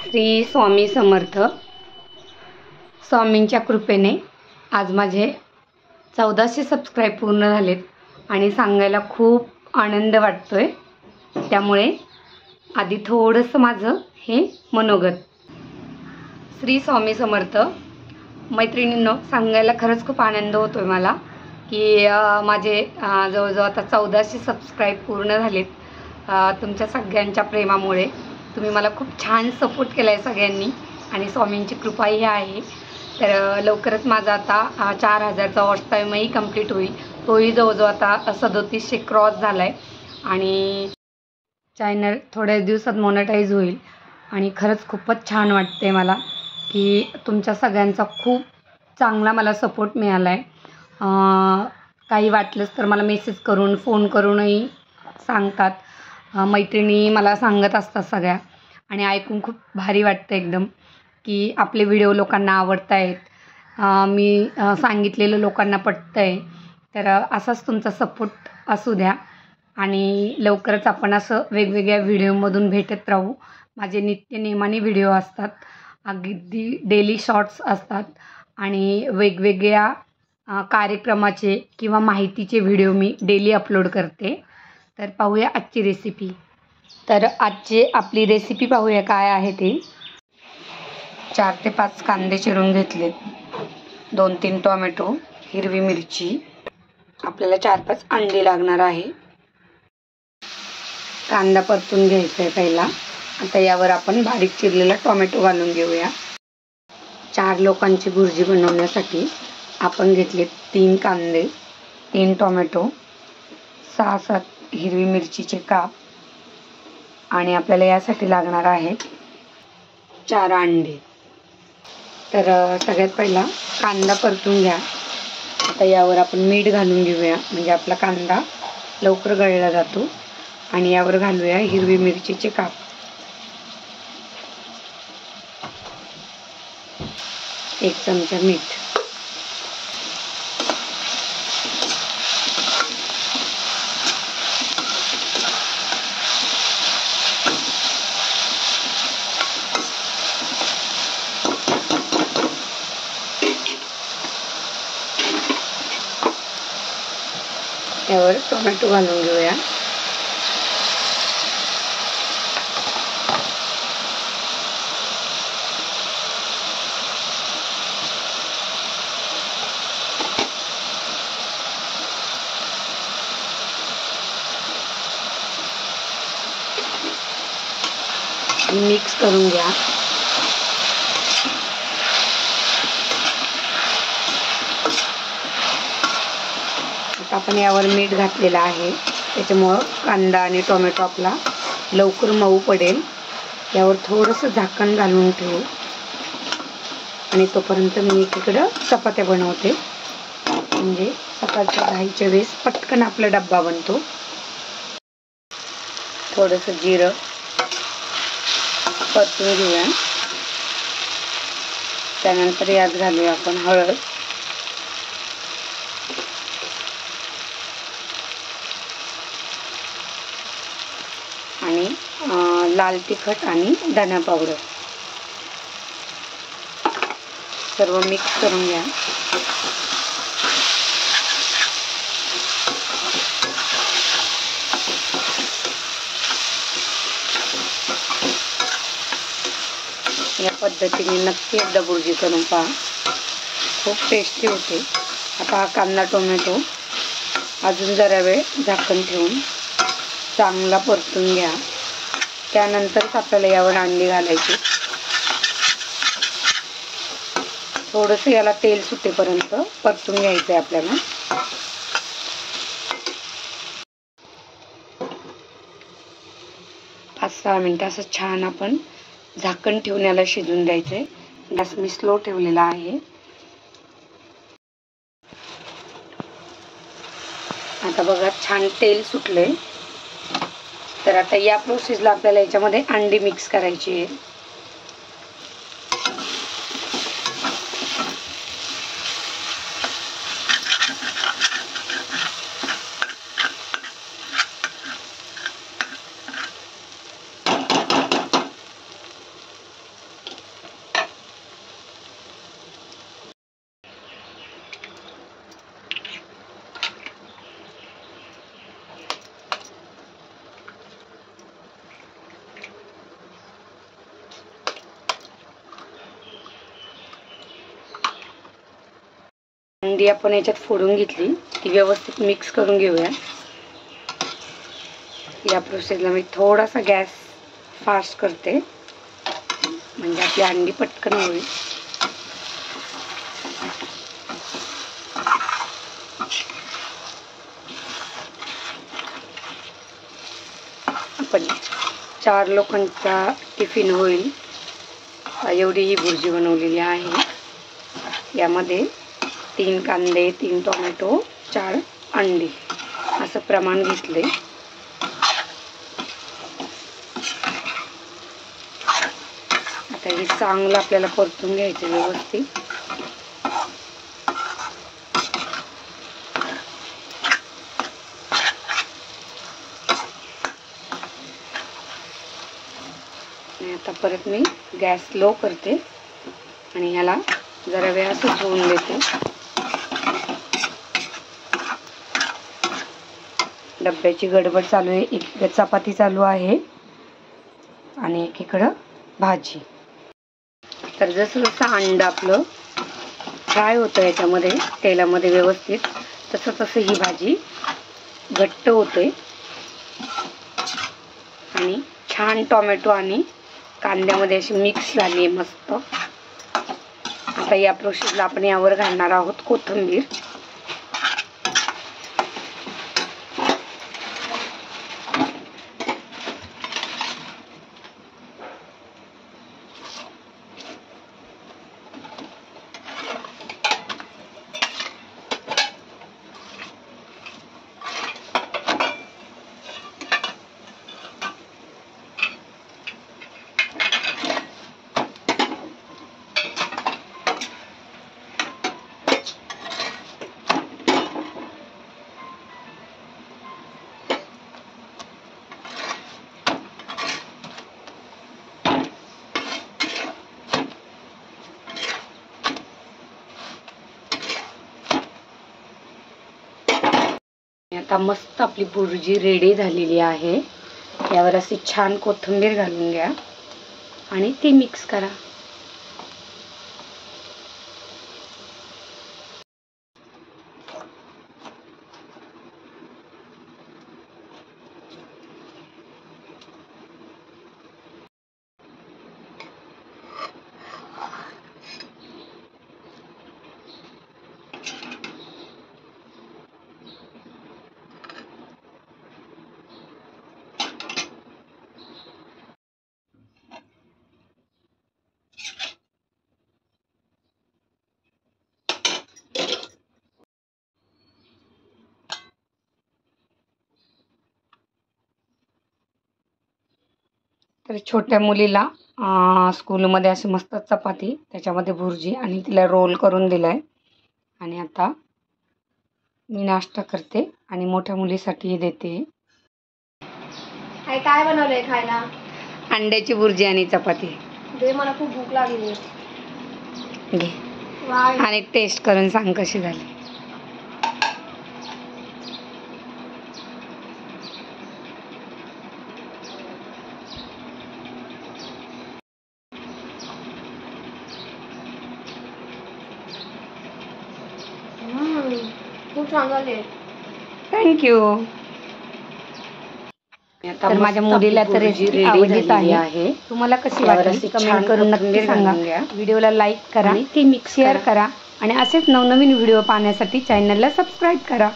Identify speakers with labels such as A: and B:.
A: श्री स्वामी समर्थ. स्वामींच्या कृपेने आज माझे 1400 सबस्क्राईब पूर्ण झालेत आणि सांगायला खूप आनंद वाटतोय. त्यामुळे आधी थोडंसं माझं हे मनोगत. श्री स्वामी समर्थ. मैत्रिणींनो, सांगायला खरंच खूप आनंद होतोय मला की माझे जवळजवळ आता 1400 सबस्क्राईब पूर्ण झालेत. तुमच्या सगळ्यांच्या प्रेमामुळे तुम्ही मला खूप छान सपोर्ट केला आहे सगळ्यांनी आणि स्वामींची कृपाही आहे. तर लवकरच माझा आता 4000चा वॉच टाईमही कंप्लीट होईल. तोही जवळजवळ आता 3700 क्रॉस झाला आहे आणि चॅनल थोड्या दिवसात मोनेटाईज होईल. आणि खरंच खूपच छान वाटते मला की तुमच्या सगळ्यांचा खूप चांगला मला सपोर्ट मिळाला आहे. काही वाटलंच तर मला मेसेज करून फोन करूनही सांगतात. मैत्रिणी मला सांगत असतात सगळ्या आणि ऐकून खूप भारी वाटतं एकदम की आपले व्हिडिओ लोकांना आवडत आहेत. मी सांगितलेलं लोकांना पटतं आहे. तर असाच तुमचा सपोर्ट असू द्या आणि लवकरच आपण असं वेगवेगळ्या व्हिडिओमधून भेटत राहू. माझे नित्यनेमाने व्हिडिओ असतात, अगदी डेली शॉर्ट्स असतात आणि वेगवेगळ्या कार्यक्रमाचे किंवा माहितीचे व्हिडिओ मी डेली अपलोड करते. तर पाहूया आजची रेसिपी. तर आजची आपली रेसिपी पाहूया काय आहे ते. 4 ते 5 कांदे चिरून घेतलेत, 2-3 टोमॅटो, हिरवी मिरची, आपल्याला 4-5 अंडी लागणार आहे. कांदा परतून घ्यायचा आहे पहिला. आता यावर आपण बारीक चिरलेला टोमॅटो घालून घेऊया. 4 लोकांची भुर्जी बनवण्यासाठी आपण घेतले 3 कांदे, 3 टोमॅटो, 6-7 हिरवी मिरचीचे काप आणि आपल्याला यासाठी लागणार आहेत 4 अंडे. तर सगळ्यात पहिला कांदा परतून घ्या. आता यावर आपण मीठ घालून घेऊया म्हणजे आपला कांदा लवकर गळला जातो. आणि यावर घालूया हिरवी मिरचीचे काप. एक चमचा मीठ. यावर टोमॅटो घालून घेऊया. मिक्स करून घ्या. आता आपण यावर मीठ घातलेलं आहे, त्याच्यामुळं कांदा आणि टोमॅटो आपला लवकर मऊ पडेल. यावर थोडंसं झाकण घालून ठेवू आणि तोपर्यंत मी एकीकडं चपात्या बनवते म्हणजे सकाळच्या घाईच्या वेळेस पटकन आपला डब्बा बनतो. थोडंसं जिरं परतून घेऊया. त्यानंतर यात घालूया आपण हळद, आणि लाल तिखट आणि धना पावडर. सर्व मिक्स करून घ्या. या पद्धतीने नक्की एकदा भुर्जी करून पहा, खूप टेस्टी होते. आता हा कांदा टोमॅटो अजून जरा वेळ झाकण ठेवून चांगला परतून घ्या. त्यानंतरच आपल्याला यावर अंडी घालायची. थोडंसं याला तेल सुटेपर्यंत परतून घ्यायचं आहे आपल्याला. पाच 6 मिनिटं असं छान आपण झाकण ठेवून याला शिजून द्यायचंय. गॅस मी स्लो ठेवलेला आहे. आता बघा छान तेल सुटले. तर आता या प्रोसेसला आपल्याला याच्यामध्ये अंडी मिक्स करायची आहे. अंडी आपण याच्यात फोडून घेतली, ती व्यवस्थित मिक्स करून घेऊया. या प्रोसेसला मी थोडासा गॅस फास्ट करते, म्हणजे आपली अंडी पटकन होईल. आपण 4 लोकांचा टिफिन होईल एवढी ही भुर्जी बनवलेली आहे. यामध्ये 3 कांदे, 3 टोमॅटो, 4 अंडी असं प्रमाण घेतले. आता हे चांगलं आपल्याला परतून घ्यायचं व्यवस्थित. आता परत मी गॅस लो करते आणि ह्याला जरा वेळ असं ठेवून देते. डब्याची गडबड चालू आहे, एकीकडे चपाती चालू आहे आणि एकीकडं भाजी. तर जसं जसं अंड आपलं फ्राय होतं याच्यामध्ये तेलामध्ये व्यवस्थित, तसं तसं ही भाजी घट्ट होते आणि छान टोमॅटो आणि कांद्यामध्ये अशी मिक्स झाली आहे मस्त. आता या प्रोसेसला आपण यावर घालणार आहोत कोथिंबीर. आता मस्त आपली भुर्जी रेडी झालेली आहे. यावर अशी छान कोथिंबीर घालून घ्या आणि ती मिक्स करा. तर छोट्या मुलीला स्कूलमध्ये अशी मस्त चपाती, त्याच्यामध्ये भुर्जी आणि तिला रोल करून दिलाय. आणि आता मी नाश्ता करते आणि मोठ्या मुलीसाठी देते.
B: काय बनवलंय खायला?
A: अंड्याची भुर्जी आणि चपाती.
B: दे, मला खूप भूक लागली.
A: घे आणि टेस्ट करून सांग कशी झाली.
B: खूप छान झाले.
A: थँक्यू. तर माझ्या मुलीला तर रेसिपी आवडत आहे. तुम्हाला कशी वाटली कमेंट करून नक्की सांगा. व्हिडिओला लाईक करा, ती शेअर करा आणि असेच नवनवीन व्हिडिओ पाहण्यासाठी चॅनलला सबस्क्राईब करा.